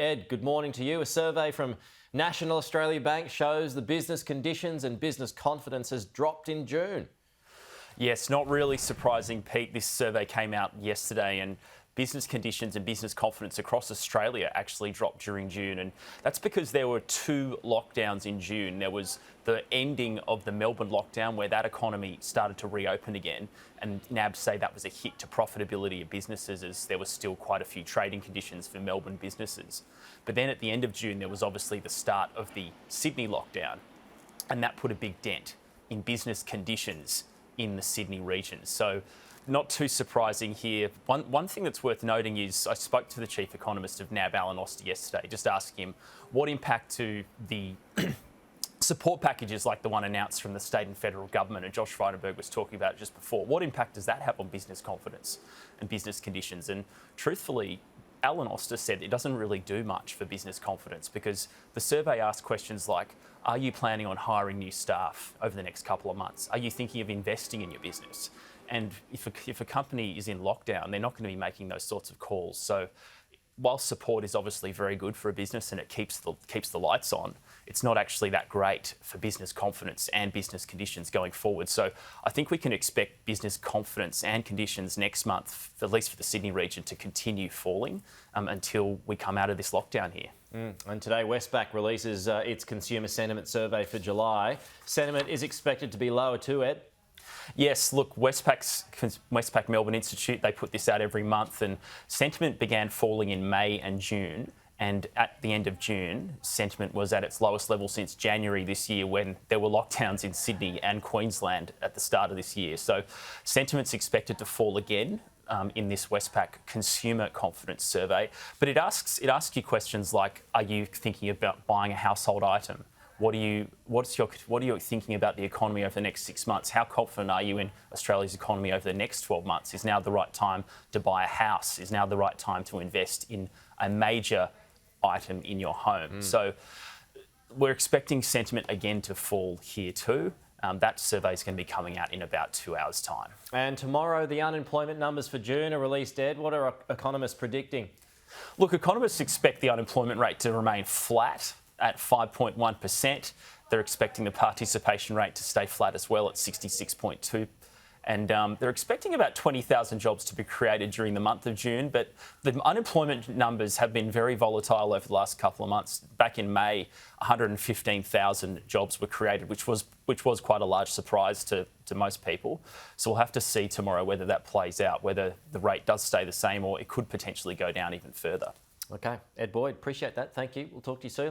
Ed, good morning to you. A survey from National Australia Bank shows the business conditions and business confidence has dropped in June. Yes, not really surprising, Pete. This survey came out yesterday and business conditions and business confidence across Australia actually dropped during June. And that's because there were two lockdowns in June. There was the ending of the Melbourne lockdown where that economy started to reopen again. And NAB say that was a hit to profitability of businesses as there was still quite a few trading conditions for Melbourne businesses. But then at the end of June, there was obviously the start of the Sydney lockdown. And that put a big dent in business conditions in the Sydney region. So not too surprising here. One thing that's worth noting is I spoke to the chief economist of NAB, Alan Oster, yesterday, just asking him what impact to the support packages like the one announced from the state and federal government, and Josh Frydenberg was talking about it just before. What impact does that have on business confidence and business conditions? And truthfully, Alan Oster said it doesn't really do much for business confidence because the survey asked questions like, are you planning on hiring new staff over the next couple of months? Are you thinking of investing in your business? And if a company is in lockdown, they're not going to be making those sorts of calls. So while support is obviously very good for a business and it keeps the lights on, it's not actually that great for business confidence and business conditions going forward. So I think we can expect business confidence and conditions next month, at least for the Sydney region, to continue falling until we come out of this lockdown here. And today, Westpac releases its consumer sentiment survey for July. Sentiment is expected to be lower too, Ed. Yes, look, Westpac Melbourne Institute, they put this out every month, and sentiment began falling in May and June. And at the end of June, sentiment was at its lowest level since January this year when there were lockdowns in Sydney and Queensland at the start of this year. So sentiment's expected to fall again in this Westpac consumer confidence survey. But it asks you questions like, are you thinking about buying a household item? What are you thinking about the economy over the next 6 months? How confident are you in Australia's economy over the next 12 months? Is now the right time to buy a house? Is now the right time to invest in a major item in your home? So we're expecting sentiment again to fall here too. That survey is going to be coming out in about 2 hours' time. And tomorrow, the unemployment numbers for June are released, Ed. What are economists predicting? Look, economists expect the unemployment rate to remain flat at 5.1%. They're expecting the participation rate to stay flat as well at 66.2%. And they're expecting about 20,000 jobs to be created during the month of June. But the unemployment numbers have been very volatile over the last couple of months. Back in May, 115,000 jobs were created, which was quite a large surprise to most people. So we'll have to see tomorrow whether that plays out, whether the rate does stay the same or it could potentially go down even further. OK, Ed Boyd, appreciate that. Thank you. We'll talk to you soon.